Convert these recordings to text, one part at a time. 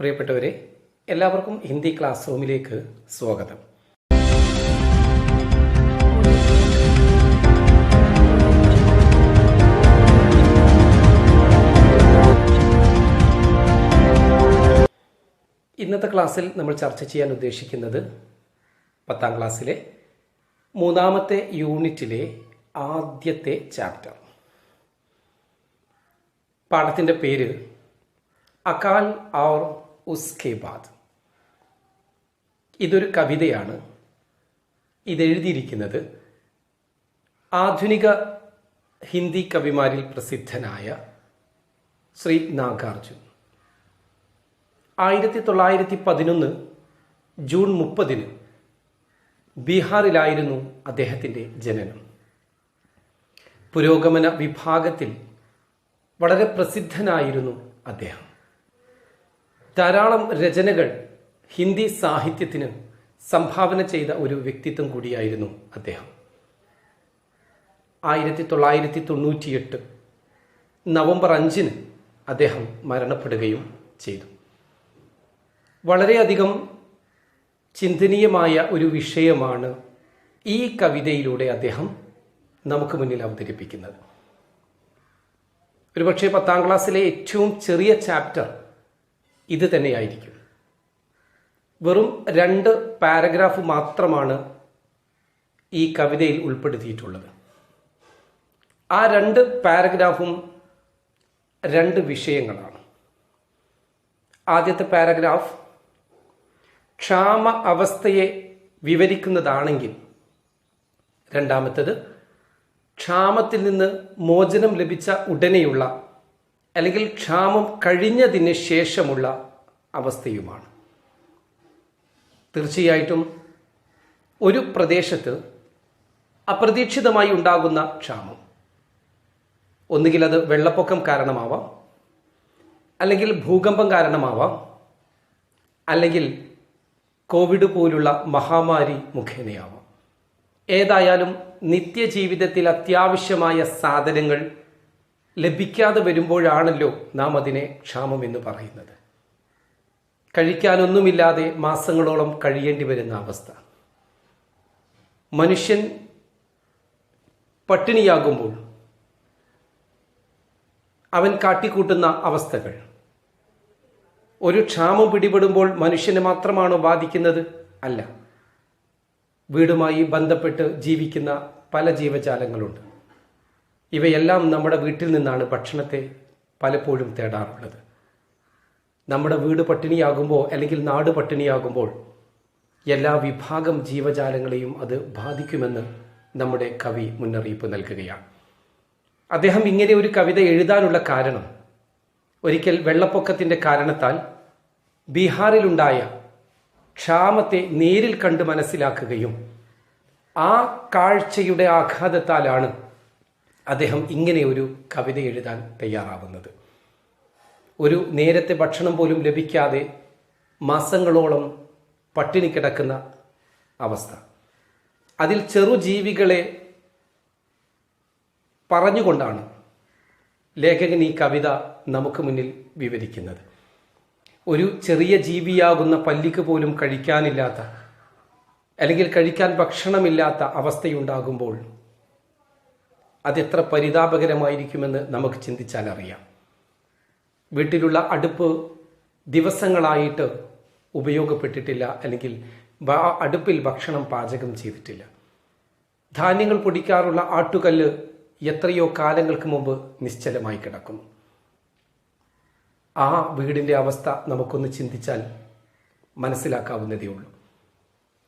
പ്രിയപ്പെട്ടവരെ, എല്ലാവർക്കും ഹിന്ദി ക്ലാസ് റൂമിലേക്ക് സ്വാഗതം. ഇന്നത്തെ ക്ലാസ്സിൽ നമ്മൾ ചർച്ച ചെയ്യാൻ ഉദ്ദേശിക്കുന്നത് 10ാം ക്ലാസ്സിലെ 3ാമത്തെ യൂണിറ്റിലെ ആദ്യത്തെ ചാപ്റ്റർ. പാഠത്തിൻ്റെ പേര് അകാൽ ഔർ ഉസ്കെ ബാദ്. ഇതൊരു കവിതയാണ്. ഇതെഴുതിയിരിക്കുന്നത് ആധുനിക ഹിന്ദി കവിമാരിൽ പ്രസിദ്ധനായ ശ്രീ നാഗാർജുൻ. 1911 ജൂൺ 30 ബീഹാറിലായിരുന്നു അദ്ദേഹത്തിൻ്റെ ജനനം. പുരോഗമന വിഭാഗത്തിൽ വളരെ പ്രസിദ്ധനായിരുന്നു അദ്ദേഹം. ധാരാളം രചനകൾ ഹിന്ദി സാഹിത്യത്തിന് സംഭാവന ചെയ്ത ഒരു വ്യക്തിത്വം കൂടിയായിരുന്നു അദ്ദേഹം. 1998 നവംബർ 5 അദ്ദേഹം മരണപ്പെടുകയും ചെയ്തു. വളരെയധികം ചിന്തനീയമായ ഒരു വിഷയമാണ് ഈ കവിതയിലൂടെ അദ്ദേഹം നമുക്ക് മുന്നിൽ അവതരിപ്പിക്കുന്നത്. ഒരുപക്ഷെ 10ാം ക്ലാസ്സിലെ ഏറ്റവും ചെറിയ ചാപ്റ്റർ ഇത് തന്നെയായിരിക്കും. വെറും 2 പാരഗ്രാഫ് മാത്രമാണ് ഈ കവിതയിൽ ഉൾപ്പെടുത്തിയിട്ടുള്ളത്. ആ 2 പാരഗ്രാഫും 2 വിഷയങ്ങളാണ്. ആദ്യത്തെ പാരഗ്രാഫ് ക്ഷാമ അവസ്ഥയെ വിവരിക്കുന്നതാണെങ്കിൽ, രണ്ടാമത്തേത് ക്ഷാമത്തിൽ നിന്ന് മോചനം ലഭിച്ച ഉടനെയുള്ള അല്ലെങ്കിൽ ക്ഷാമം കഴിഞ്ഞതിന് ശേഷമുള്ള അവസ്ഥയുമാണ്. തീർച്ചയായിട്ടും ഒരു പ്രദേശത്ത് അപ്രതീക്ഷിതമായി ഉണ്ടാകുന്ന ക്ഷാമം, ഒന്നുകിൽ അത് വെള്ളപ്പൊക്കം കാരണമാവാം, അല്ലെങ്കിൽ ഭൂകമ്പം കാരണമാവാം, അല്ലെങ്കിൽ കോവിഡ് പോലുള്ള മഹാമാരി മുഖേനയാവാം. ഏതായാലും നിത്യജീവിതത്തിൽ അത്യാവശ്യമായ സാധനങ്ങൾ ലഭിക്കാതെ വരുമ്പോഴാണല്ലോ നാം അതിനെ ക്ഷാമം എന്ന് പറയുന്നത്. കഴിക്കാനൊന്നുമില്ലാതെ മാസങ്ങളോളം കഴിയേണ്ടി വരുന്ന അവസ്ഥ. മനുഷ്യൻ പട്ടിണിയാകുമ്പോൾ അവൻ കാട്ടിക്കൂട്ടുന്ന അവസ്ഥകൾ, ഒരു ക്ഷാമം പിടിപെടുമ്പോൾ മനുഷ്യനെ മാത്രമാണോ ബാധിക്കുന്നത്? അല്ല. വീടുമായി ബന്ധപ്പെട്ട് ജീവിക്കുന്ന പല ജീവജാലങ്ങളുണ്ട്. ഇവയെല്ലാം നമ്മുടെ വീട്ടിൽ നിന്നാണ് ഭക്ഷണത്തെ പലപ്പോഴും തേടാറുള്ളത്. നമ്മുടെ വീട് പട്ടിണിയാകുമ്പോൾ അല്ലെങ്കിൽ നാട് പട്ടിണിയാകുമ്പോൾ എല്ലാ വിഭാഗം ജീവജാലങ്ങളെയും അത് ബാധിക്കുമെന്ന് നമ്മുടെ കവി മുന്നറിയിപ്പ് നൽകുകയാണ്. അദ്ദേഹം ഇങ്ങനെ ഒരു കവിത എഴുതാനുള്ള കാരണം, ഒരിക്കൽ വെള്ളപ്പൊക്കത്തിൻ്റെ കാരണത്താൽ ബീഹാറിലുണ്ടായ ക്ഷാമത്തെ നേരിൽ കണ്ട് മനസ്സിലാക്കുകയും ആ കാഴ്ചയുടെ ആഘാതത്താലാണ് അദ്ദേഹം ഇങ്ങനെ ഒരു കവിത എഴുതാൻ തയ്യാറാവുന്നത്. ഒരു നേരത്തെ ഭക്ഷണം പോലും ലഭിക്കാതെ മാസങ്ങളോളം പട്ടിണി കിടക്കുന്ന അവസ്ഥ, അതിൽ ചെറുജീവികളെ പറഞ്ഞുകൊണ്ടാണ് ലേഖകൻ ഈ കവിത നമുക്ക് മുന്നിൽ വിവരിക്കുന്നത്. ഒരു ചെറിയ ജീവിയാകുന്ന പല്ലിക്ക് പോലും കഴിക്കാനില്ലാത്ത അല്ലെങ്കിൽ കഴിക്കാൻ ഭക്ഷണമില്ലാത്ത അവസ്ഥയുണ്ടാകുമ്പോൾ അതെത്ര പരിതാപകരമായിരിക്കുമെന്ന് നമുക്ക് ചിന്തിച്ചാൽ അറിയാം. വീട്ടിലുള്ള അടുപ്പ് ദിവസങ്ങളായിട്ട് ഉപയോഗപ്പെട്ടിട്ടില്ല, അല്ലെങ്കിൽ അടുപ്പിൽ ഭക്ഷണം പാചകം ചെയ്തിട്ടില്ല. ധാന്യങ്ങൾ പൊടിക്കാറുള്ള ആട്ടുകല്ല് എത്രയോ കാലങ്ങൾക്ക് മുമ്പ് നിശ്ചലമായി കിടക്കുന്നു. ആ വീടിൻ്റെ അവസ്ഥ നമുക്കൊന്ന് ചിന്തിച്ചാൽ മനസ്സിലാക്കാവുന്നതേ ഉള്ളൂ.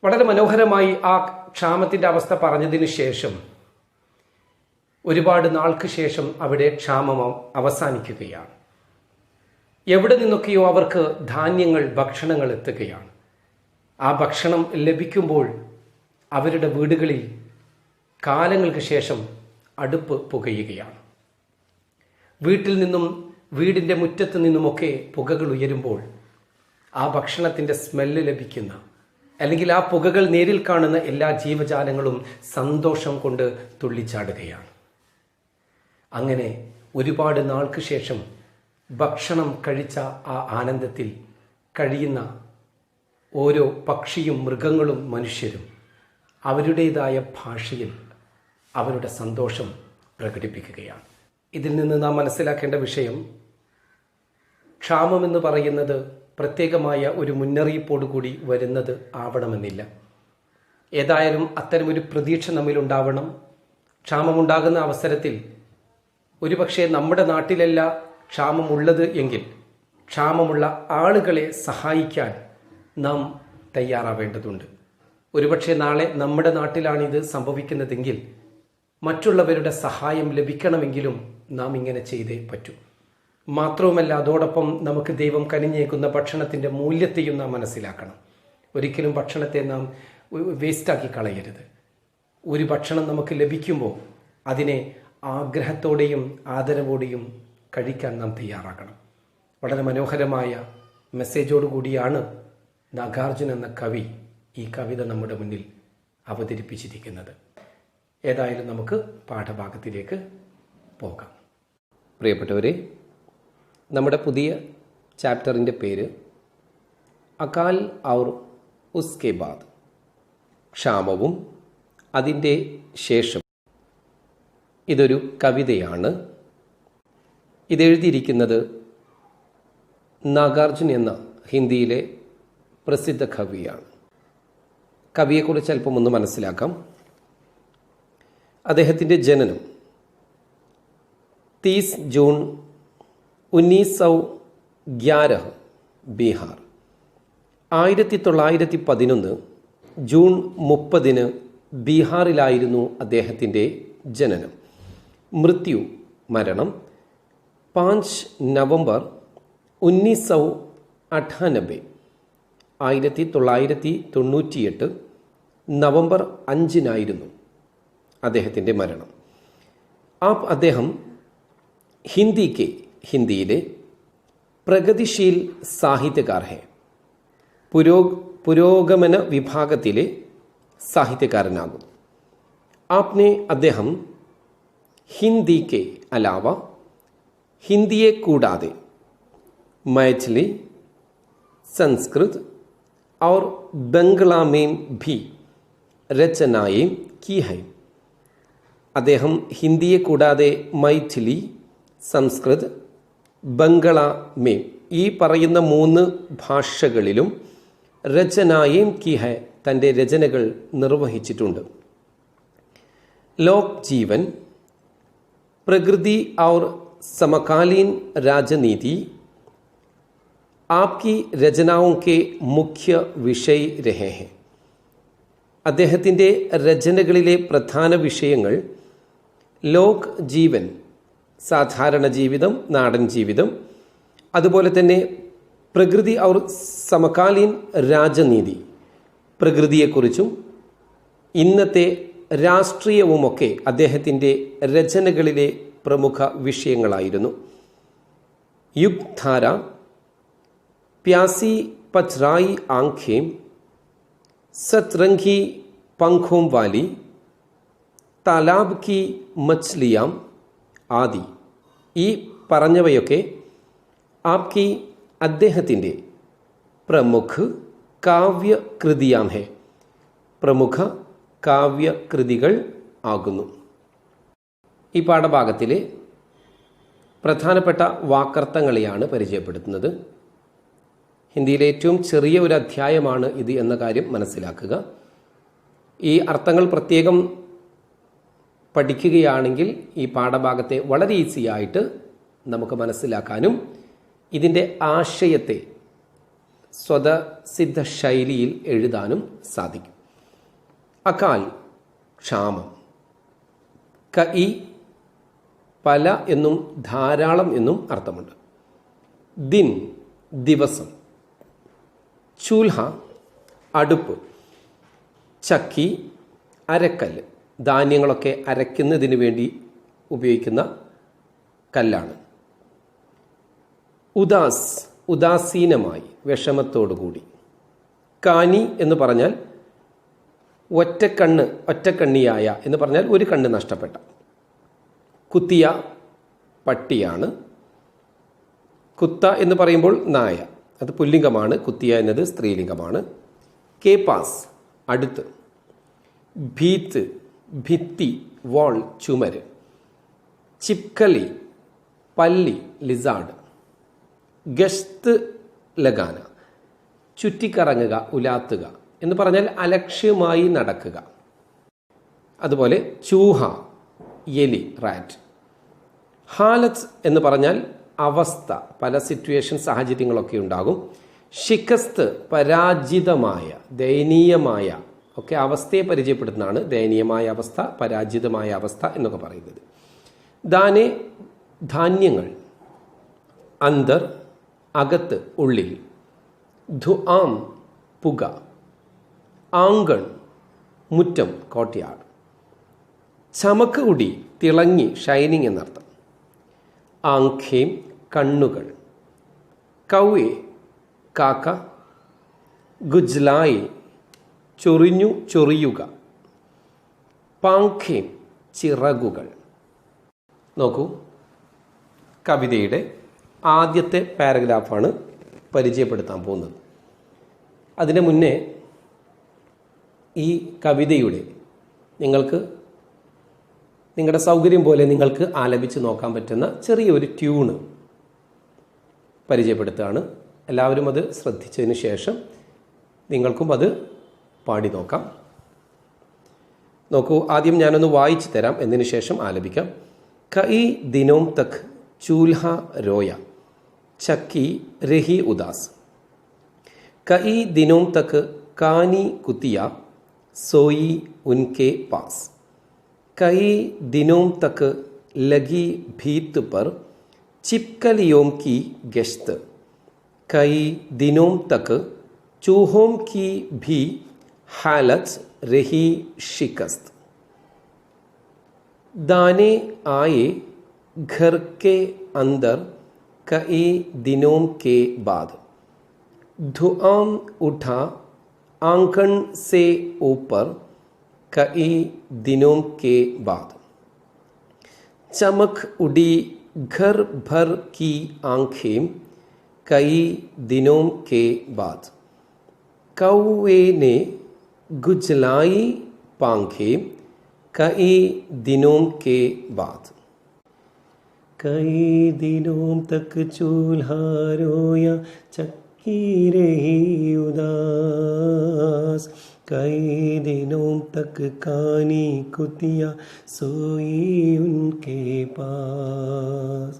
വളരെ മനോഹരമായി ആ ക്ഷാമത്തിൻ്റെ അവസ്ഥ പറഞ്ഞതിന് ശേഷം ഒരുപാട് നാൾക്ക് ശേഷം അവിടെ ക്ഷാമം അവസാനിക്കുകയാണ്. എവിടെ നിന്നൊക്കെയോ അവർക്ക് ധാന്യങ്ങൾ, ഭക്ഷണങ്ങൾ എത്തുകയാണ്. ആ ഭക്ഷണം ലഭിക്കുമ്പോൾ അവരുടെ വീടുകളിൽ കാലങ്ങൾക്ക് ശേഷം അടുപ്പ് പുകയുകയാണ്. വീട്ടിൽ നിന്നും വീടിൻ്റെ മുറ്റത്ത് നിന്നുമൊക്കെ പുകകൾ ഉയരുമ്പോൾ ആ ഭക്ഷണത്തിൻ്റെ സ്മെല്ല് ലഭിക്കുന്ന, അല്ലെങ്കിൽ ആ പുകകൾ നേരിൽ കാണുന്ന എല്ലാ ജീവജാലങ്ങളും സന്തോഷം കൊണ്ട് തുള്ളിച്ചാടുകയാണ്. അങ്ങനെ ഒരുപാട് നാൾക്ക് ശേഷം ഭക്ഷണം കഴിച്ച ആ ആനന്ദത്തിൽ കഴിയുന്ന ഓരോ പക്ഷിയും മൃഗങ്ങളും മനുഷ്യരും അവരുടേതായ ഭാഷയിൽ അവരുടെ സന്തോഷം പ്രകടിപ്പിക്കുകയാണ്. ഇതിൽ നിന്ന് നാം മനസ്സിലാക്കേണ്ട വിഷയം, ക്ഷാമമെന്ന് പറയുന്നത് പ്രത്യേകമായ ഒരു മുന്നറിയിപ്പോടുകൂടി വരുന്നത് ആവണമെന്നില്ല. ഏതായാലും അത്തരമൊരു പ്രതീക്ഷ നമ്മിലുണ്ടാവണം. ക്ഷാമമുണ്ടാകുന്ന അവസരത്തിൽ ഒരുപക്ഷെ നമ്മുടെ നാട്ടിലല്ല ക്ഷാമമുള്ളത് എങ്കിൽ ക്ഷാമമുള്ള ആളുകളെ സഹായിക്കാൻ നാം തയ്യാറാവേണ്ടതുണ്ട്. ഒരുപക്ഷെ നാളെ നമ്മുടെ നാട്ടിലാണിത് സംഭവിക്കുന്നതെങ്കിൽ മറ്റുള്ളവരുടെ സഹായം ലഭിക്കണമെങ്കിലും നാം ഇങ്ങനെ ചെയ്തേ പറ്റൂ. മാത്രവുമല്ല, അതോടൊപ്പം നമുക്ക് ദൈവം കനിഞ്ഞേക്കുന്ന ഭക്ഷണത്തിൻ്റെ മൂല്യത്തെയും നാം മനസ്സിലാക്കണം. ഒരിക്കലും ഭക്ഷണത്തെ നാം വേസ്റ്റാക്കി കളയരുത്. ഒരു ഭക്ഷണം നമുക്ക് ലഭിക്കുമ്പോൾ അതിനെ ആഗ്രഹത്തോടെയും ആദരവോടെയും കഴിക്കാൻ നാം തയ്യാറാക്കണം. വളരെ മനോഹരമായ മെസ്സേജോടുകൂടിയാണ് നാഗാർജുൻ എന്ന കവി ഈ കവിത നമ്മുടെ മുന്നിൽ അവതരിപ്പിച്ചിരിക്കുന്നത്. ഏതായാലും നമുക്ക് പാഠഭാഗത്തിലേക്ക് പോകാം. പ്രിയപ്പെട്ടവരെ, നമ്മുടെ പുതിയ ചാപ്റ്ററിൻ്റെ പേര് അകാൽ ഔർ ഉസ്കെ ബാദ്, ക്ഷാമവും അതിൻ്റെ ശേഷം. ഇതൊരു കവിതയാണ്. ഇതെഴുതിയിരിക്കുന്നത് നാഗാർജുൻ എന്ന ഹിന്ദിയിലെ പ്രസിദ്ധ കവിയാണ്. കവിയെക്കുറിച്ച് അല്പം ഒന്ന് മനസ്സിലാക്കാം. അദ്ദേഹത്തിൻ്റെ ജനനം 30 ജൂൺ 1911 ബീഹാർ. 1911 ജൂൺ 30 ബീഹാറിലായിരുന്നു അദ്ദേഹത്തിൻ്റെ ജനനം. മരണം 5 നവംബർ 1998 1998 നവംബർ 5 അദ്ദേഹത്തിൻ്റെ മരണം. അദ്ദേഹം ഹിന്ദിയിലെ പ്രഗതിശീൽ സാഹിത്യകാർ ഹെ, പുരോഗമന വിഭാഗത്തിലെ സാഹിത്യകാരനാകുന്നു. അദ്ദേഹം ഹിന്ദിക്ക് അലാവ, ഹിന്ദിയെ കൂടാതെ मैथिली, संस्कृत और बंगला में भी रचनाएं की है. അദ്ദേഹം ഹിന്ദിയെ കൂടാതെ മൈഥിലി, സംസ്കൃത്, ബംഗള മേ ഈ പറയുന്ന 3 ഭാഷകളിലും രചനായേം കി ഹൈ തൻ്റെ രചനകൾ നിർവഹിച്ചിട്ടുണ്ട്. ലോക് ജീവൻ, പ്രകൃതി और സമകാലീൻ രാജനീതി आपकी രചനാओं के മുഖ്യ വിഷയ രഹേ ഹെ. അദ്ദേഹത്തിൻ്റെ രചനകളിലെ പ്രധാന വിഷയങ്ങൾ ലോക് ജീവൻ, സാധാരണ ജീവിതം, നാടൻ ജീവിതം, അതുപോലെ തന്നെ പ്രകൃതി ഔർ സമകാലീൻ രാജനീതി, പ്രകൃതിയെക്കുറിച്ചും ഇന്നത്തെ രാഷ്ട്രീയവുമൊക്കെ അദ്ദേഹത്തിൻ്റെ രചനകളിലെ പ്രമുഖ വിഷയങ്ങളായിരുന്നു. യുഗ്ധാര, प्यासी पचराई आंखें, सतरंगी पंखों वाली, तालाब की मछलियाँ आदि ഈ പറഞ്ഞവയൊക്കെ ആപ്കി അദ്ദേഹത്തിൻ്റെ പ്രമുഖ കാവ്യകൃതിയാം ഹെ, പ്രമുഖ കാവ്യകൃതികൾ ആകുന്നു. ഈ പാഠഭാഗത്തിലെ പ്രധാനപ്പെട്ട വാക്കർത്ഥങ്ങളെയാണ് പരിചയപ്പെടുത്തുന്നത്. ഹിന്ദിയിലെ ഏറ്റവും ചെറിയ ഒരു അധ്യായമാണ് ഇത് എന്ന കാര്യം മനസ്സിലാക്കുക. ഈ അർത്ഥങ്ങൾ പ്രത്യേകം പഠിക്കുകയാണെങ്കിൽ ഈ പാഠഭാഗത്തെ വളരെ ഈസിയായിട്ട് നമുക്ക് മനസ്സിലാക്കാനും ഇതിൻ്റെ ആശയത്തെ സ്വതസിദ്ധ ശൈലിയിൽ എഴുതാനും സാധിക്കും. അകാൽ, ക്ഷാമം. കഇ, പല എന്നും ധാരാളം എന്നും അർത്ഥമുണ്ട്. ദിൻ, ദിവസം. ചൂൽഹ, അടുപ്പ്. ചക്കി, അരക്കല്ല്. ധാന്യങ്ങളൊക്കെ അരയ്ക്കുന്നതിന് വേണ്ടി ഉപയോഗിക്കുന്ന കല്ലാണ്. ഉദാസ്, ഉദാസീനമായി, വിഷമത്തോടുകൂടി. കാനി എന്ന് പറഞ്ഞാൽ ഒറ്റക്കണ്ണിയായ എന്ന് പറഞ്ഞാൽ ഒരു കണ്ണ് നഷ്ടപ്പെട്ട. കുത്തിയ, പട്ടിയാണ്. കുത്ത എന്ന് പറയുമ്പോൾ നായ, അത് പുല്ലിംഗമാണ്, കുത്തിയ എന്നത് സ്ത്രീലിംഗമാണ്. കേപാസ് അടുത്ത്, ഭീത്ത് ഭിത്തി വാൾ ചുമര്, ചിപ്കലി പല്ലി ലിസാർഡ്, ഗഷ്ത് ലഗാന ചുറ്റിക്കറങ്ങുക, ഉലാത്തുക എന്ന് പറഞ്ഞാൽ അലക്ഷ്യമായി നടക്കുക. അതുപോലെ ചൂഹ എലി റാറ്റ്. ഹാലത്ത് എന്ന് പറഞ്ഞാൽ അവസ്ഥ, പല സിറ്റുവേഷൻ സാഹചര്യങ്ങളൊക്കെ ഉണ്ടാകും. ഷിക്കസ്ത് പരാജിതമായ, ദയനീയമായ ഒക്കെ അവസ്ഥയെ പരിചയപ്പെടുത്തുന്നതാണ് ദയനീയമായ അവസ്ഥ, പരാജിതമായ അവസ്ഥ എന്നൊക്കെ പറയുന്നത്. ദാനെ ധാന്യങ്ങൾ, അന്തർ അകത്ത് ഉള്ളിൽ, ധുആം പുക, ആങ്കൺ മുറ്റം കോട്ടയാട്, ചമക്ക് ഉടി തിളങ്ങി ഷൈനിങ് എന്നർത്ഥം, ആംഖേം കണ്ണുകൾ, കൗയെ കാക്ക, ഗുജ്ലായി ചൊറിഞ്ഞു ചൊറിയുക, പാംഖേം ചിറകുകൾ. നോക്കൂ, കവിതയുടെ ആദ്യത്തെ പാരഗ്രാഫാണ് പരിചയപ്പെടുത്താൻ പോകുന്നത്. അതിന് മുന്നേ ഈ കവിതയുടെ നിങ്ങൾക്ക് നിങ്ങളുടെ സൗകര്യം പോലെ നിങ്ങൾക്ക് ആലപിച്ച് നോക്കാൻ പറ്റുന്ന ചെറിയൊരു ട്യൂണ് പരിചയപ്പെടുത്തുകയാണ്. എല്ലാവരും അത് ശ്രദ്ധിച്ചതിന് ശേഷം നിങ്ങൾക്കും അത് പാടി നോക്കാം. നോക്കൂ, ആദ്യം ഞാനൊന്ന് വായിച്ചു തരാം, എന്നതിന് ശേഷം ആലപിക്കാം. കई दिनों तक चूल्हा रोया, चक्की रही उदास, कई दिनों तक कानी कुतिया सोई उनके पास, कई दिनों तक लगी भीत पर चिपकलियों की गश्त, कई दिनों तक चूहों की भी हालत रही शिकस्त, दाने आए घर के अंदर कई दिनों के बाद, धुआं उठा आंगन से ऊपर कई दिनों के बाद, चमक उड़ी घर भर की आंखें कई दिनों के बाद, कौवे ने गुजलाई पांखें कई दिनों के बाद, कई दिनों तक चूल्हा रोया चक्की रही उदास, कई दिनों तक कानी कुतिया सोई उनके पास,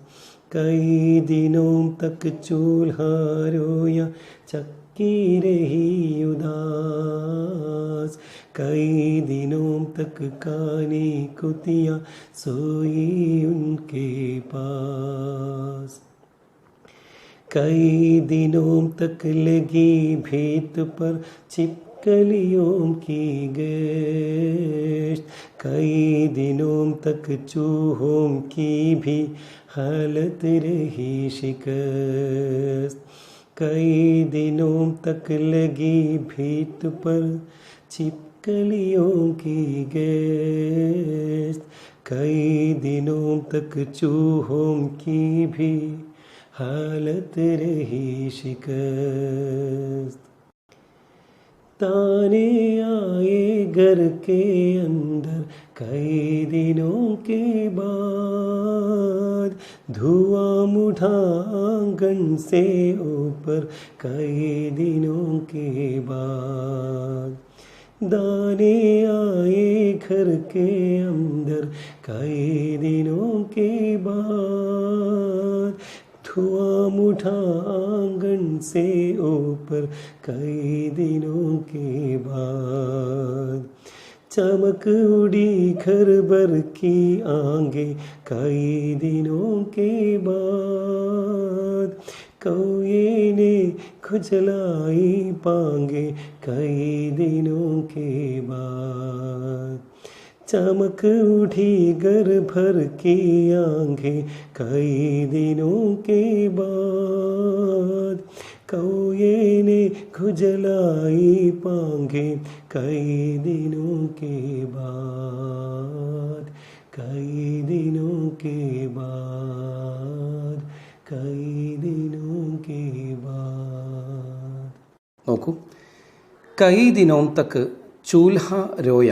कई दिनों तक चूल्हा रोया चक्की रही उदास, कई दिनों तक कानी कुतिया सोई उनके पास, कई दिनों तक लगी भीत पर छिपकलियों की गश्त, कई दिनों तक चूहों की भी हालत रही शिकस्त, कई दिनों तक लगी भीत पर छिपकलियों की गश्त, कई दिनों तक चूहों की भी हालत रही शिकस्त, ताने आए घर के अंदर कई दिनों के बाद, धुआं उठा आंगन से ऊपर कई दिनों के बाद, दाने आए घर के अंदर कई दिनों के बाद, धुआं उठा आंगन से ऊपर कई दिनों के बाद, चमक उड़ी घर भर की आंगे कई दिनों के बाद, कौए ने खुजलाई पांगे कई दिनों के बाद, चमक उठी घर भर की आंखें कई दिनों के बाद, कौए ने खुजलाई पांगे कई दिनों के बाद, कई दिनों के बाद, कई दिनों के बाद। നോക്കൂ. കൈ ദിനോം തക്ക് ചൂൽഹ രോയ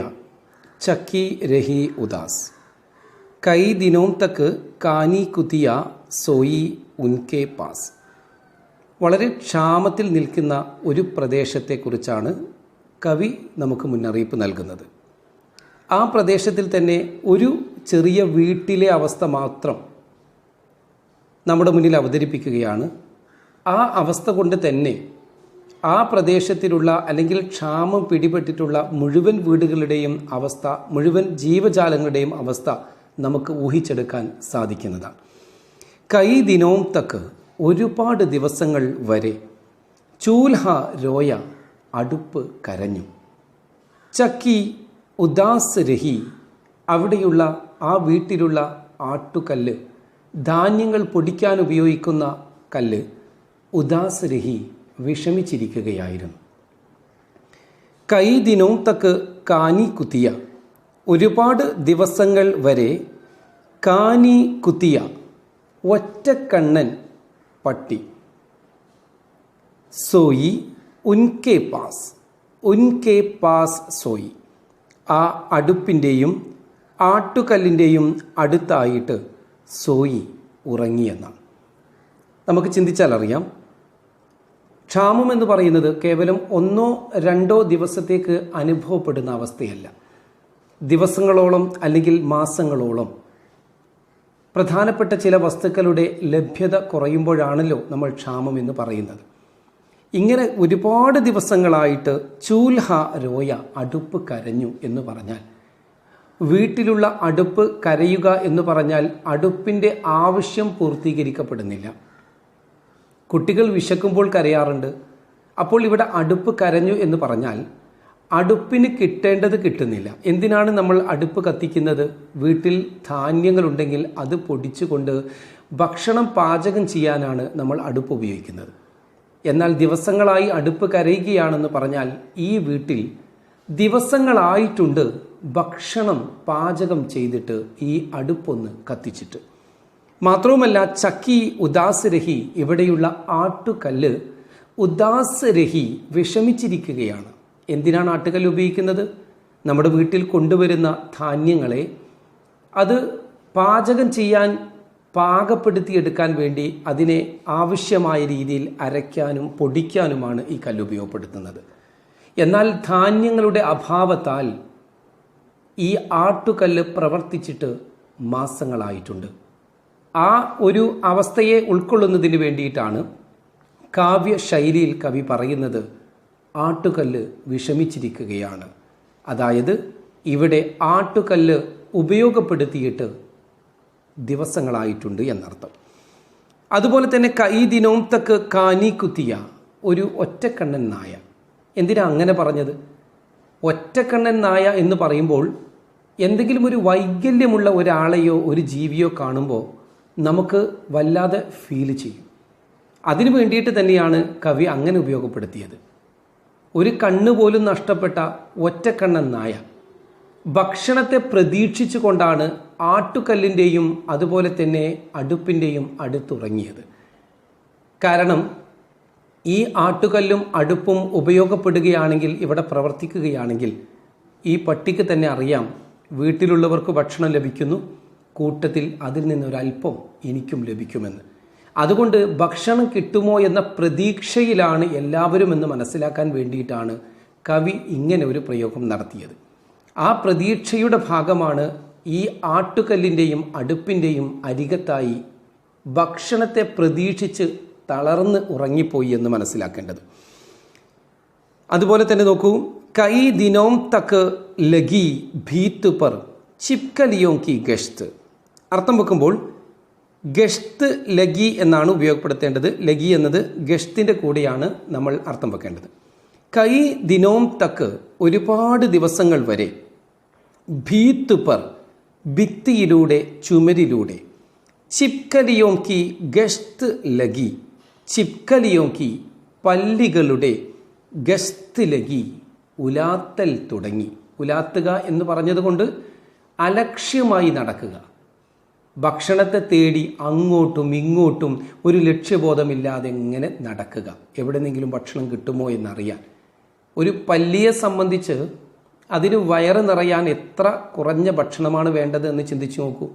ചക്കി രഹി ഉദാസ്. കൈ ദിനോം തക്ക് കാനി കുതിയ സോയി ഉൻകെ പാസ്. വളരെ ക്ഷാമത്തിൽ നിൽക്കുന്ന ഒരു പ്രദേശത്തെക്കുറിച്ചാണ് കവി നമുക്ക് മുന്നറിയിപ്പ് നൽകുന്നത്. ആ പ്രദേശത്തിൽ തന്നെ ഒരു ചെറിയ വീട്ടിലെ അവസ്ഥ മാത്രം നമ്മുടെ മുന്നിൽ അവതരിപ്പിക്കുകയാണ്. ആ അവസ്ഥ കൊണ്ട് തന്നെ ആ പ്രദേശത്തിലുള്ള അല്ലെങ്കിൽ ക്ഷാമം പിടിപെട്ടിട്ടുള്ള മുഴുവൻ വീടുകളുടെയും അവസ്ഥ, മുഴുവൻ ജീവജാലങ്ങളുടെയും അവസ്ഥ നമുക്ക് ഊഹിച്ചെടുക്കാൻ സാധിക്കുന്നതാണ്. കൈ ദിനോം തക്ക് ഒരുപാട് ദിവസങ്ങൾ വരെ, ചൂൽഹ രോയ അടുപ്പ് കരഞ്ഞു, ചക്കി ഉദാസ് രഹി അവിടെയുള്ള ആ വീട്ടിലുള്ള ആട്ടുകല്ല്, ധാന്യങ്ങൾ പൊടിക്കാൻ ഉപയോഗിക്കുന്ന കല്ല്, ഉദാസ് രഹി വിഷമിച്ചിരിക്കുകയായിരുന്നു. കൈ ദിനോം തക്ക് കാനി കുത്തിയ ഒരുപാട് ദിവസങ്ങൾ വരെ, കാനി കുത്തിയ ഒറ്റക്കണ്ണൻ പട്ടി, സോയി ഉൻകെ പാസ്, ഉൻകെ പാസ് സോയി ആ അടുപ്പിൻ്റെയും ആട്ടുകല്ലിൻ്റെയും അടുത്തായിട്ട് സോയി ഉറങ്ങിയെന്നാണ്. നമുക്ക് ചിന്തിച്ചാൽ അറിയാം, ക്ഷാമം എന്ന് പറയുന്നത് കേവലം 1-2 ദിവസത്തേക്ക് അനുഭവപ്പെടുന്ന അവസ്ഥയല്ല. ദിവസങ്ങളോളം അല്ലെങ്കിൽ മാസങ്ങളോളം പ്രധാനപ്പെട്ട ചില വസ്തുക്കളുടെ ലഭ്യത കുറയുമ്പോഴാണല്ലോ നമ്മൾ ക്ഷാമം എന്ന് പറയുന്നത്. ഇങ്ങനെ ഒരുപാട് ദിവസങ്ങളായിട്ട് ചൂൽഹ രോയ അടുപ്പ് കരഞ്ഞു എന്ന് പറഞ്ഞാൽ, വീട്ടിലുള്ള അടുപ്പ് കരയുക എന്ന് പറഞ്ഞാൽ അടുപ്പിൻ്റെ ആവശ്യം പൂർത്തീകരിക്കപ്പെടുന്നില്ല. കുട്ടികൾ വിശക്കുമ്പോൾ കരയാറുണ്ട്. അപ്പോൾ ഇവിടെ അടുപ്പ് കരഞ്ഞു എന്ന് പറഞ്ഞാൽ അടുപ്പിന് കിട്ടേണ്ടത് കിട്ടുന്നില്ല. എന്തിനാണ് നമ്മൾ അടുപ്പ് കത്തിക്കുന്നത്? വീട്ടിൽ ധാന്യങ്ങളുണ്ടെങ്കിൽ അത് പൊടിച്ചുകൊണ്ട് ഭക്ഷണം പാചകം ചെയ്യാനാണ് നമ്മൾ അടുപ്പ് ഉപയോഗിക്കുന്നത്. എന്നാൽ ദിവസങ്ങളായി അടുപ്പ് കരയുകയാണെന്ന് പറഞ്ഞാൽ ഈ വീട്ടിൽ ദിവസങ്ങളായിട്ടുണ്ട് ഭക്ഷണം പാചകം ചെയ്തിട്ട് ഈ അടുപ്പൊന്ന് കത്തിച്ചിട്ട്. മാത്രവുമല്ല, ചക്കി ഉദാസ് രഹി ഇവിടെയുള്ള ആട്ടുകല്ല് ഉദാസ് രഹി വിഷമിച്ചിരിക്കുകയാണ്. എന്തിനാണ് ആട്ടുകല്ല് ഉപയോഗിക്കുന്നത്? നമ്മുടെ വീട്ടിൽ കൊണ്ടുവരുന്ന ധാന്യങ്ങളെ അത് പാചകം ചെയ്യാൻ പാകപ്പെടുത്തിയെടുക്കാൻ വേണ്ടി അതിനെ ആവശ്യമായ രീതിയിൽ അരയ്ക്കാനും പൊടിക്കാനുമാണ് ഈ കല്ല് ഉപയോഗപ്പെടുത്തുന്നത്. എന്നാൽ ധാന്യങ്ങളുടെ അഭാവത്താൽ ഈ ആട്ടുകല്ല് പ്രവർത്തിച്ചിട്ട് മാസങ്ങളായിട്ടുണ്ട്. ആ ഒരു അവസ്ഥയെ ഉൾക്കൊള്ളുന്നതിന് വേണ്ടിയിട്ടാണ് കാവ്യ ശൈലിയിൽ കവി പറയുന്നത് ആട്ടുകല്ല് വിഷമിച്ചിരിക്കുകയാണ്. അതായത് ഇവിടെ ആട്ടുകല്ല് ഉപയോഗപ്പെടുത്തിയിട്ട് ദിവസങ്ങളായിട്ടുണ്ട് എന്നർത്ഥം. അതുപോലെ തന്നെ കൈ ദിനോം തക്ക് കാനി കുത്തിയ ഒരു ഒറ്റക്കണ്ണൻ നായ. എന്തിനാ അങ്ങനെ പറഞ്ഞത്? ഒറ്റക്കണ്ണൻ നായ എന്ന് പറയുമ്പോൾ എന്തെങ്കിലും ഒരു വൈകല്യമുള്ള ഒരാളെയോ ഒരു ജീവിയോ കാണുമ്പോൾ നമുക്ക് വല്ലാതെ ഫീൽ ചെയ്യും. അതിനു വേണ്ടിയിട്ട് തന്നെയാണ് കവി അങ്ങനെ ഉപയോഗപ്പെടുത്തിയത്. ഒരു കണ്ണ് പോലും നഷ്ടപ്പെട്ട ഒറ്റക്കണ്ണൻ നായ ഭക്ഷണത്തെ പ്രതീക്ഷിച്ചു കൊണ്ടാണ് ആട്ടുകല്ലിൻ്റെയും അതുപോലെ തന്നെ അടുപ്പിൻ്റെയും അടുത്തുറങ്ങിയത്. കാരണം ഈ ആട്ടുകല്ലും അടുപ്പും ഉപയോഗപ്പെടുകയാണെങ്കിൽ, ഇവിടെ പ്രവർത്തിക്കുകയാണെങ്കിൽ ഈ പട്ടിക്ക് തന്നെ അറിയാം വീട്ടിലുള്ളവർക്ക് ഭക്ഷണം ലഭിക്കുന്നു, കൂട്ടത്തിൽ അതിൽ നിന്നൊരല്പം എനിക്കും ലഭിക്കുമെന്ന്. അതുകൊണ്ട് ഭക്ഷണം കിട്ടുമോ എന്ന പ്രതീക്ഷയിലാണ് എല്ലാവരും എന്ന് മനസ്സിലാക്കാൻ വേണ്ടിയിട്ടാണ് കവി ഇങ്ങനെ ഒരു പ്രയോഗം നടത്തിയത്. ആ പ്രതീക്ഷയുടെ ഭാഗമാണ് ഈ ആട്ടുകല്ലിൻ്റെയും അടുപ്പിൻ്റെയും അരികത്തായി ഭക്ഷണത്തെ പ്രതീക്ഷിച്ച് തളർന്ന് ഉറങ്ങിപ്പോയി എന്ന് മനസ്സിലാക്കേണ്ടത്. അതുപോലെ തന്നെ നോക്കൂ, കൈ ദിനോം തക്ക് ലഗി ഭീത്ത് പർ ചിപ്കലിയോം കി ഗഷ്ത്. അർത്ഥം വെക്കുമ്പോൾ ഗഷ്ത് ലഗി എന്നാണ് ഉപയോഗപ്പെടുത്തേണ്ടത്. ലഗി എന്നത് ഗഷ്തിൻ്റെ കൂടെയാണ് നമ്മൾ അർത്ഥം വെക്കേണ്ടത്. കൈ ദിനോം തക്ക് ഒരുപാട് ദിവസങ്ങൾ വരെ, ഭീത്ത് പർ ഭിത്തിയിലൂടെ ചുമരിലൂടെ, ചിപ്കലിയോം കി ഗഷ്ത് ലഗി ചിപ്കലിയോം കി പല്ലികളുടെ ഗസ്ത് ലഗി ഉലാത്തൽ തുടങ്ങി. ഉലാത്തുക എന്ന് പറഞ്ഞതുകൊണ്ട് അലക്ഷ്യമായി നടക്കുക, ഭക്ഷണത്തെ തേടി അങ്ങോട്ടും ഇങ്ങോട്ടും ഒരു ലക്ഷ്യബോധമില്ലാതെ എങ്ങനെ നടക്കുക, എവിടെന്നെങ്കിലും ഭക്ഷണം കിട്ടുമോ എന്നറിയാൻ. ഒരു പല്ലിയെ സംബന്ധിച്ച് അതിന് വയറ് നിറയാൻ എത്ര കുറഞ്ഞ ഭക്ഷണമാണ് വേണ്ടത് എന്ന് ചിന്തിച്ചു നോക്കൂ.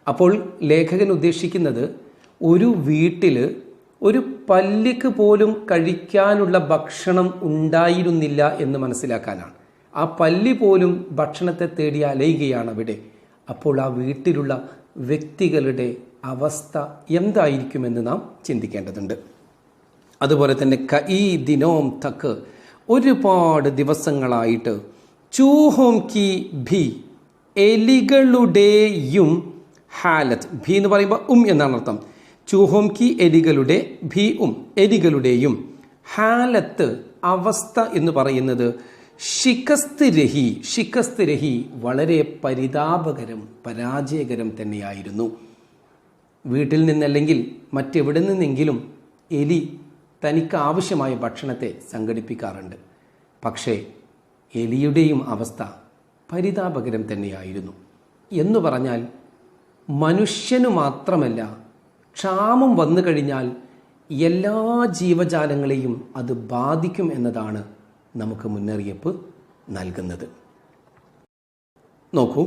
അപ്പോൾ ലേഖകൻ ഉദ്ദേശിക്കുന്നത് ഒരു വീട്ടിൽ ഒരു പല്ലിക്ക് പോലും കഴിക്കാനുള്ള ഭക്ഷണം ഉണ്ടായിരുന്നില്ല എന്ന് മനസ്സിലാക്കാനാണ്. ആ പല്ലി പോലും ഭക്ഷണത്തെ തേടി അലയുകയാണ് അവിടെ. അപ്പോൾ ആ വീട്ടിലുള്ള വ്യക്തികളുടെ അവസ്ഥ എന്തായിരിക്കുമെന്ന് നാം ചിന്തിക്കേണ്ടതുണ്ട്. അതുപോലെ തന്നെ കഈ ദിനോം തക്ക്, ഒരുപാട് ദിവസങ്ങളായിട്ട്, ചൂഹോം കി ഭി, എലികളുടെയും ഹാലത്ത്, ഭി എന്ന് പറയുമ്പോൾ എന്നാണ് അർത്ഥം. ചൂഹോം കി എലികളുടെ, ഭി എലികളുടെയും, ഹാലത്ത് അവസ്ഥ എന്ന് പറയുന്നത് ഷിക്കസ്ത് രഹി വളരെ പരിതാപകരം, പരാജയകരം തന്നെയായിരുന്നു. വീട്ടിൽ നിന്നല്ലെങ്കിൽ മറ്റെവിടെ നിന്നെങ്കിലും എലി തനിക്ക് ആവശ്യമായ ഭക്ഷണത്തെ സംഘടിപ്പിക്കാറുണ്ട്. പക്ഷേ എലിയുടെയും അവസ്ഥ പരിതാപകരം തന്നെയായിരുന്നു. എന്ന് പറഞ്ഞാൽ മനുഷ്യനു മാത്രമല്ല, ക്ഷാമം വന്നു കഴിഞ്ഞാൽ എല്ലാ ജീവജാലങ്ങളെയും അത് ബാധിക്കും എന്നതാണ് നമുക്ക് മുന്നറിയിപ്പ് നൽകുന്നത്. നോക്കൂ,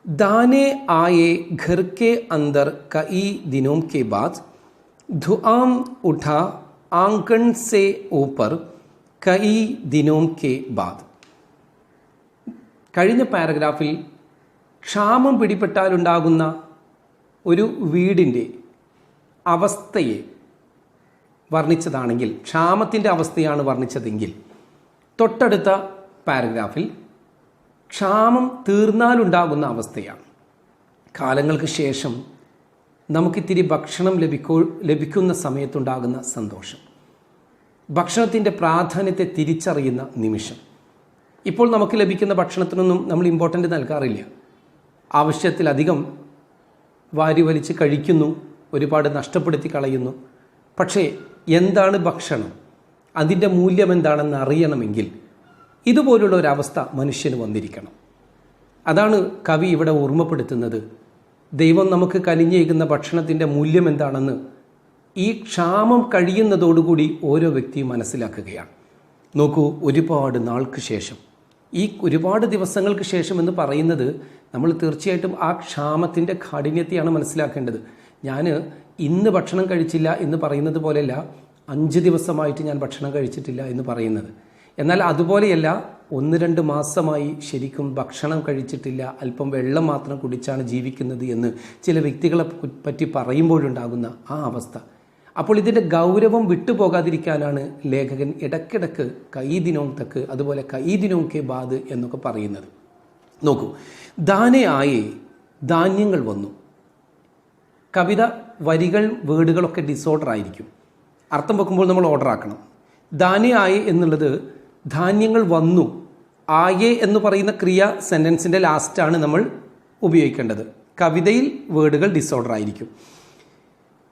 दाने आए घर के अंदर कई दिनों के बाद, धुआं उठा आंगन से ऊपर कई दिनों के बाद. കഴിഞ്ഞ പാരഗ്രാഫിൽ ക്ഷാമം പിടിപെട്ടാലുണ്ടാകുന്ന ഒരു വീടിൻ്റെ അവസ്ഥയെ വർണ്ണിച്ചതാണെങ്കിൽ, ക്ഷാമത്തിൻ്റെ അവസ്ഥയാണ് വർണ്ണിച്ചതെങ്കിൽ, തൊട്ടടുത്ത പാരഗ്രാഫിൽ ക്ഷാമം തീർന്നാലുണ്ടാകുന്ന അവസ്ഥയാണ്. കാലങ്ങൾക്ക് ശേഷം നമുക്കിത്തിരി ഭക്ഷണം ലഭിക്കുന്ന സമയത്തുണ്ടാകുന്ന സന്തോഷം, ഭക്ഷണത്തിൻ്റെ പ്രാധാന്യത്തെ തിരിച്ചറിയുന്ന നിമിഷം. ഇപ്പോൾ നമുക്ക് ലഭിക്കുന്ന ഭക്ഷണത്തിനൊന്നും നമ്മൾ ഇമ്പോർട്ടൻ്റ് നൽകാറില്ല. ആവശ്യത്തിലധികം വാരി വലിച്ച് കഴിക്കുന്നു, ഒരുപാട് നഷ്ടപ്പെടുത്തി കളയുന്നു. പക്ഷേ എന്താണ് ഭക്ഷണം, അതിൻ്റെ മൂല്യം എന്താണെന്ന് അറിയണമെങ്കിൽ ഇതുപോലുള്ള ഒരവസ്ഥ മനുഷ്യന് വന്നിരിക്കണം. അതാണ് കവി ഇവിടെ ഓർമ്മപ്പെടുത്തുന്നത്. ദൈവം നമുക്ക് കനിഞ്ഞേകുന്ന ഭക്ഷണത്തിൻ്റെ മൂല്യം എന്താണെന്ന് ഈ ക്ഷാമം കഴിയുന്നതോടുകൂടി ഓരോ വ്യക്തിയും മനസ്സിലാക്കുകയാണ്. നോക്കൂ, ഒരുപാട് നാൾക്ക് ശേഷം, ഈ ഒരുപാട് ദിവസങ്ങൾക്ക് ശേഷം എന്ന് പറയുന്നത് നമ്മൾ തീർച്ചയായിട്ടും ആ ക്ഷാമത്തിൻ്റെ കാഠിന്യത്തെയാണ് മനസ്സിലാക്കേണ്ടത്. ഞാൻ ഇന്ന് ഭക്ഷണം കഴിച്ചില്ല എന്ന് പറയുന്നത് പോലെയല്ല 5 ദിവസമായിട്ട് ഞാൻ ഭക്ഷണം കഴിച്ചിട്ടില്ല എന്ന് പറയുന്നത്. എന്നാൽ അതുപോലെയല്ല, 1-2 മാസമായി ശരിക്കും ഭക്ഷണം കഴിച്ചിട്ടില്ല, അല്പം വെള്ളം മാത്രം കുടിച്ചാണ് ജീവിക്കുന്നത് എന്ന് ചില വ്യക്തികളെ പറ്റി പറയുമ്പോഴുണ്ടാകുന്ന ആ അവസ്ഥ. അപ്പോൾ ഇതിൻ്റെ ഗൗരവം വിട്ടുപോകാതിരിക്കാനാണ് ലേഖകൻ ഇടയ്ക്കിടയ്ക്ക് കഈ ദിനോം തക്ക്, അതുപോലെ കഈ ദിനോം കെ ബാദ് എന്നൊക്കെ പറയുന്നത്. നോക്കൂ, ദാനെ ആയേ, ധാന്യങ്ങൾ വന്നു. കവിത വരികൾ, വേർഡുകളൊക്കെ ഡിസോർഡർ ആയിരിക്കും. അർത്ഥം വെക്കുമ്പോൾ നമ്മൾ ഓർഡർ ആക്കണം. ദാനെ ആയേ എന്നുള്ളത് ധാന്യങ്ങൾ വന്നു. ആയേ എന്ന് പറയുന്ന ക്രിയ സെൻറ്റൻസിൻ്റെ ലാസ്റ്റാണ് നമ്മൾ ഉപയോഗിക്കേണ്ടത്. കവിതയിൽ വേർഡുകൾ ഡിസോർഡർ ആയിരിക്കും.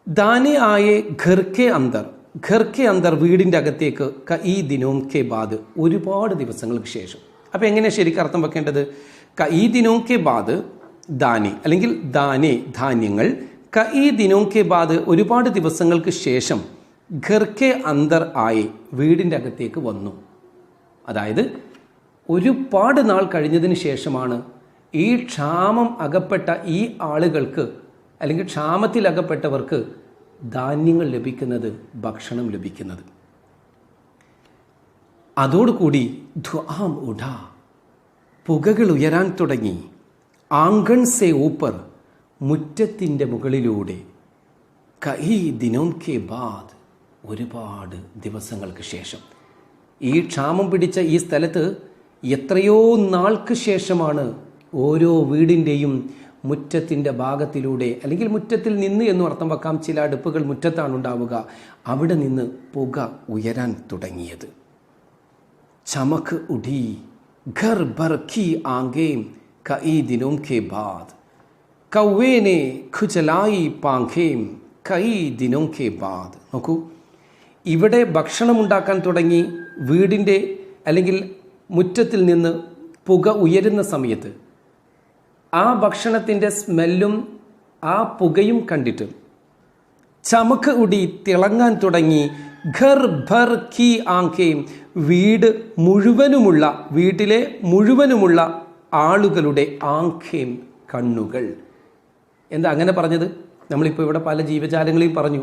ദാനെ ആയേ ഘർ കെ അന്തർ, വീടിൻ്റെ അകത്തേക്ക്, കഈ ദിനോം കെ ബാദ്, ഒരുപാട് ദിവസങ്ങൾക്ക് ശേഷം. അപ്പോൾ എങ്ങനെയാണ് ശരിക്കും അർത്ഥം വെക്കേണ്ടത്? കഈ ദിനോം കെ ബാദ് ദാനെ, അല്ലെങ്കിൽ ദാനെ ധാന്യങ്ങൾ, കഈ ദിനോം കെ ബാദ് ഒരുപാട് ദിവസങ്ങൾക്ക് ശേഷം, ഘർ കെ അന്തർ ആയേ വീടിൻ്റെ അകത്തേക്ക് വന്നു. അതായത് ഒരുപാട് നാൾ കഴിഞ്ഞതിന് ശേഷമാണ് ഈ ക്ഷാമം അകപ്പെട്ട ഈ ആളുകൾക്ക്, അല്ലെങ്കിൽ ക്ഷാമത്തിൽ അകപ്പെട്ടവർക്ക് ധാന്യങ്ങൾ ലഭിക്കുന്നത്, ഭക്ഷണം ലഭിക്കുന്നത്. അതോടുകൂടി ധുആം ഉഠാ, പുകകൾ ഉയരാൻ തുടങ്ങി. ആംഗൺ സേ ഊപ്പർ, മുറ്റത്തിൻ്റെ മുകളിലൂടെ. കഈ ദിനോം കെ ബാദ്, ഒരുപാട് ദിവസങ്ങൾക്ക് ശേഷം. ഈ ക്ഷാമം പിടിച്ച ഈ സ്ഥലത്ത് എത്രയോ നാൾക്ക് ശേഷമാണ് ഓരോ വീടിൻ്റെയും മുറ്റത്തിൻ്റെ ഭാഗത്തിലൂടെ, അല്ലെങ്കിൽ മുറ്റത്തിൽ നിന്ന് എന്നും അർത്ഥം വെക്കാം, ചില അടുപ്പുകൾ മുറ്റത്താണ് ഉണ്ടാവുക, അവിടെ നിന്ന് പുക ഉയരാൻ തുടങ്ങിയത്. ചമക്ക് ഉഠി ഘർ ഭർ ഖി ആംഗേം കഈ ദിനോം കെ ബാദ്, കൗവേനെ ഖുചലായി പാഖേം കഈ ദിനോം കെ ബാദ്. നോക്കൂ, ഇവിടെ ഭക്ഷണമുണ്ടാക്കാൻ തുടങ്ങി. വീടിൻ്റെ അല്ലെങ്കിൽ മുറ്റത്തിൽ നിന്ന് പുക ഉയരുന്ന സമയത്ത് ആ ഭക്ഷണത്തിൻ്റെ സ്മെല്ലും ആ പുകയും കണ്ടിട്ട് ചമക്ക് ഉടി തിളങ്ങാൻ തുടങ്ങി. ഘർ ഭർ കി ആങ്കേം, വീട്ടിലെ മുഴുവനുമുള്ള ആളുകളുടെ ആങ്കേം, കണ്ണുകൾ. എന്താ അങ്ങനെ പറഞ്ഞത്? നമ്മളിപ്പോൾ ഇവിടെ പല ജീവജാലങ്ങളെയും പറഞ്ഞു.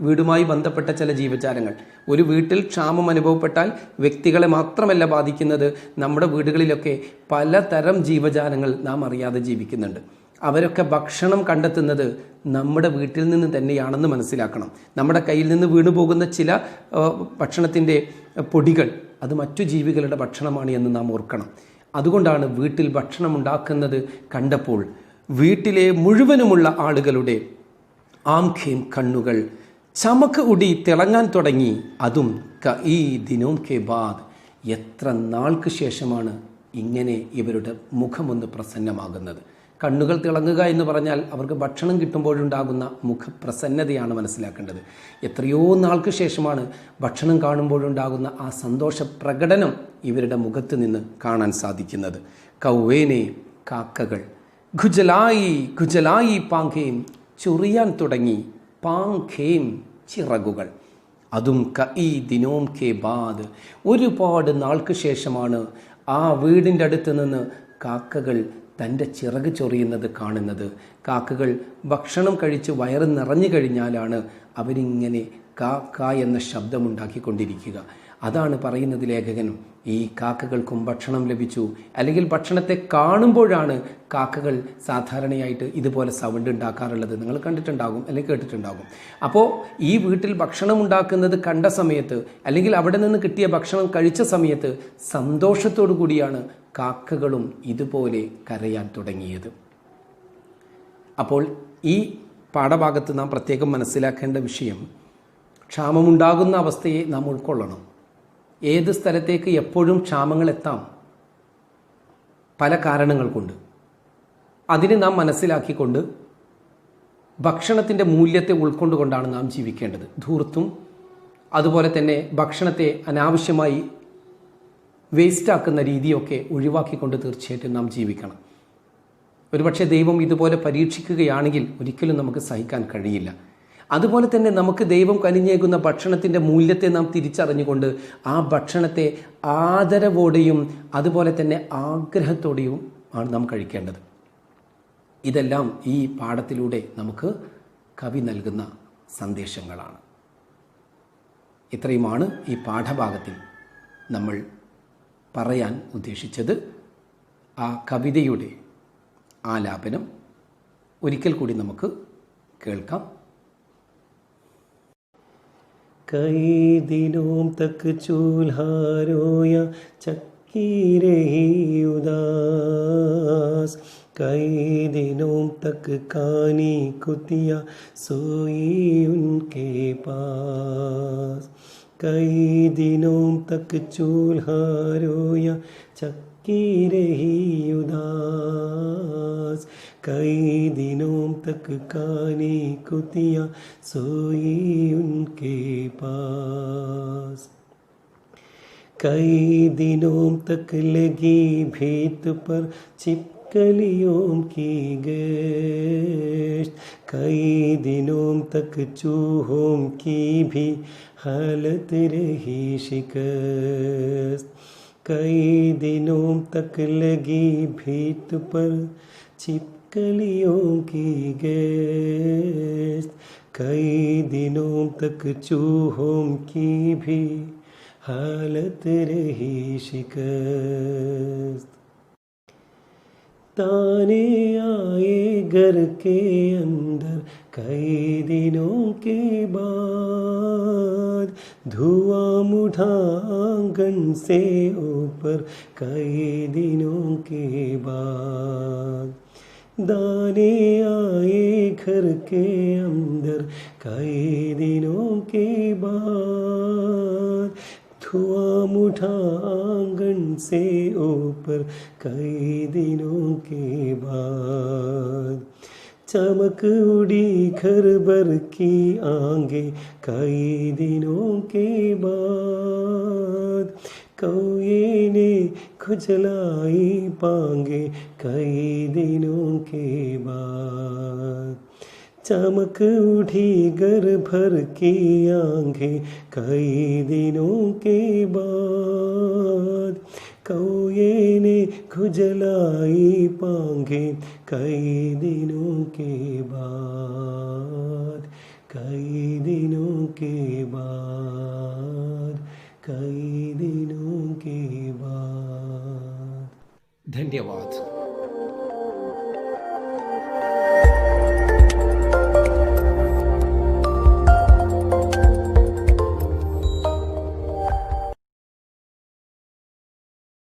വീടുമായി ബന്ധപ്പെട്ട ചില ജീവജാലങ്ങൾ. ഒരു വീട്ടിൽ ക്ഷാമം അനുഭവപ്പെട്ടാൽ വ്യക്തികളെ മാത്രമല്ല ബാധിക്കുന്നത്, നമ്മുടെ വീടുകളിലൊക്കെ പലതരം ജീവജാലങ്ങൾ നാം അറിയാതെ ജീവിക്കുന്നുണ്ട്. അവരൊക്കെ ഭക്ഷണം കണ്ടെത്തുന്നത് നമ്മുടെ വീട്ടിൽ നിന്ന് തന്നെയാണെന്ന് മനസ്സിലാക്കണം. നമ്മുടെ കയ്യിൽ നിന്ന് വീണു പോകുന്ന ചില ഭക്ഷണത്തിൻ്റെ പൊടികൾ അത് മറ്റു ജീവികളുടെ ഭക്ഷണമാണ് എന്ന് നാം ഓർക്കണം. അതുകൊണ്ടാണ് വീട്ടിൽ ഭക്ഷണം ഉണ്ടാക്കുന്നത് കണ്ടപ്പോൾ വീട്ടിലെ മുഴുവനുമുള്ള ആളുകളുടെ ആംഖേം, കണ്ണുകൾ ചമക്ക് ഉടി തിളങ്ങാൻ തുടങ്ങി. അതും ഈ ദിനോം കെ ബാദ്, എത്ര നാൾക്ക് ശേഷമാണ് ഇങ്ങനെ ഇവരുടെ മുഖമൊന്ന് പ്രസന്നമാകുന്നത്. കണ്ണുകൾ തിളങ്ങുക എന്ന് പറഞ്ഞാൽ അവർക്ക് ഭക്ഷണം കിട്ടുമ്പോഴുണ്ടാകുന്ന മുഖപ്രസന്നതയാണ് മനസ്സിലാക്കേണ്ടത്. എത്രയോ നാൾക്ക് ശേഷമാണ് ഭക്ഷണം കാണുമ്പോഴുണ്ടാകുന്ന ആ സന്തോഷ പ്രകടനം ഇവരുടെ മുഖത്ത് നിന്ന് കാണാൻ സാധിക്കുന്നത്. കൗവേനെ, കാക്കകൾ, ഖുജലായി പാങ്കേം, ചൊറിയാൻ തുടങ്ങി. പാങ്കേം, ചിറകുകൾ. അതും ഈ ദിനോം കെ ബാദ്, ഒരുപാട് നാൾക്ക് ശേഷമാണ് ആ വീടിൻ്റെ അടുത്ത് നിന്ന് കാക്കകൾ തൻ്റെ ചിറക് ചൊറിയുന്നത് കാണുന്നത്. കാക്കകൾ ഭക്ഷണം കഴിച്ച് വയറ് നിറഞ്ഞു കഴിഞ്ഞാലാണ് അവരിങ്ങനെ കാക്ക എന്ന ശബ്ദമുണ്ടാക്കിക്കൊണ്ടിരിക്കുക. അതാണ് പറയുന്നത് ലേഖകൻ. ഈ കാക്കകൾക്കും ഭക്ഷണം ലഭിച്ചു, അല്ലെങ്കിൽ ഭക്ഷണത്തെ കാണുമ്പോഴാണ് കാക്കകൾ സാധാരണയായിട്ട് ഇതുപോലെ സൗണ്ട് ഉണ്ടാക്കാറുള്ളത്. നിങ്ങൾ കണ്ടിട്ടുണ്ടാകും അല്ലെങ്കിൽ കേട്ടിട്ടുണ്ടാകും. അപ്പോൾ ഈ വീട്ടിൽ ഭക്ഷണം ഉണ്ടാക്കുന്നത് കണ്ട സമയത്ത്, അല്ലെങ്കിൽ അവിടെ നിന്ന് കിട്ടിയ ഭക്ഷണം കഴിച്ച സമയത്ത് സന്തോഷത്തോടു കൂടിയാണ് കാക്കകളും ഇതുപോലെ കരയാൻ തുടങ്ങിയത്. അപ്പോൾ ഈ പാഠഭാഗത്ത് നാം പ്രത്യേകം മനസ്സിലാക്കേണ്ട വിഷയം, ക്ഷാമമുണ്ടാകുന്ന അവസ്ഥയെ നാം ഉൾക്കൊള്ളണം. ഏത് സ്ഥലത്തേക്ക് എപ്പോഴും ക്ഷാമങ്ങൾ എത്താം, പല കാരണങ്ങൾ കൊണ്ട്. അതിനെ നാം മനസ്സിലാക്കിക്കൊണ്ട് ഭക്ഷണത്തിൻ്റെ മൂല്യത്തെ ഉൾക്കൊണ്ടുകൊണ്ടാണ് നാം ജീവിക്കേണ്ടത്. ധൂർത്തും അതുപോലെ തന്നെ ഭക്ഷണത്തെ അനാവശ്യമായി വേസ്റ്റാക്കുന്ന രീതിയൊക്കെ ഒഴിവാക്കിക്കൊണ്ട് തീർച്ചയായിട്ടും നാം ജീവിക്കണം. ഒരുപക്ഷെ ദൈവം ഇതുപോലെ പരീക്ഷിക്കുകയാണെങ്കിൽ ഒരിക്കലും നമുക്ക് സഹിക്കാൻ കഴിയില്ല. അതുപോലെ തന്നെ നമുക്ക് ദൈവം കനിഞ്ഞേകുന്ന ഭക്ഷണത്തിൻ്റെ മൂല്യത്തെ നാം തിരിച്ചറിഞ്ഞുകൊണ്ട് ആ ഭക്ഷണത്തെ ആദരവോടെയും അതുപോലെ തന്നെ ആഗ്രഹത്തോടെയും ആണ് നാം കഴിക്കേണ്ടത്. ഇതെല്ലാം ഈ പാഠത്തിലൂടെ നമുക്ക് കവി നൽകുന്ന സന്ദേശങ്ങളാണ്. ഇത്രയുമാണ് ഈ പാഠഭാഗത്തിൽ നമ്മൾ പറയാൻ ഉദ്ദേശിച്ചത്. ആ കവിതയുടെ ആലാപനം ഒരിക്കൽ കൂടി നമുക്ക് കേൾക്കാം. कई दिनों तक चूल्हा रोया, चक्की रही उदास। कई दिनों तक कानी कुतिया सोई उनके पास। कई दिनों तक चूल्हा रोया, चक्की रही उदास। कई दिनों तक कानी कुतिया सोई उनके पास। कई दिनों तक लगी भीत पर छिपकलियों की गश्त। कई दिनों तक चूहों की भी हालत रही शिकस्त। कई दिनों तक लगी भीत पर छिपकलियों की गश्त। कई दिनों तक चूहों की भी हालत रही शिकस्त। ताने आए घर के अंदर कई दिनों के बाद। धुआं उठा आंगन से ऊपर कई दिनों के बाद। दाने आए घर के अंदर कई दिनों के बाद। धुआं उठा आंगन से ऊपर कई दिनों के बाद। चमक उड़ी घर भर की आगे कई दिनों के बाद। कौए ने खुजलाई पांगे कई दिनों के बाद। चमक उठी गर भर की आंखें कई दिनों के बाद। कौए ने खुजलाई पांगे कई दिनों के बाद, कई दिनों के बाद, कई दिनों के बाद। धन्यवाद।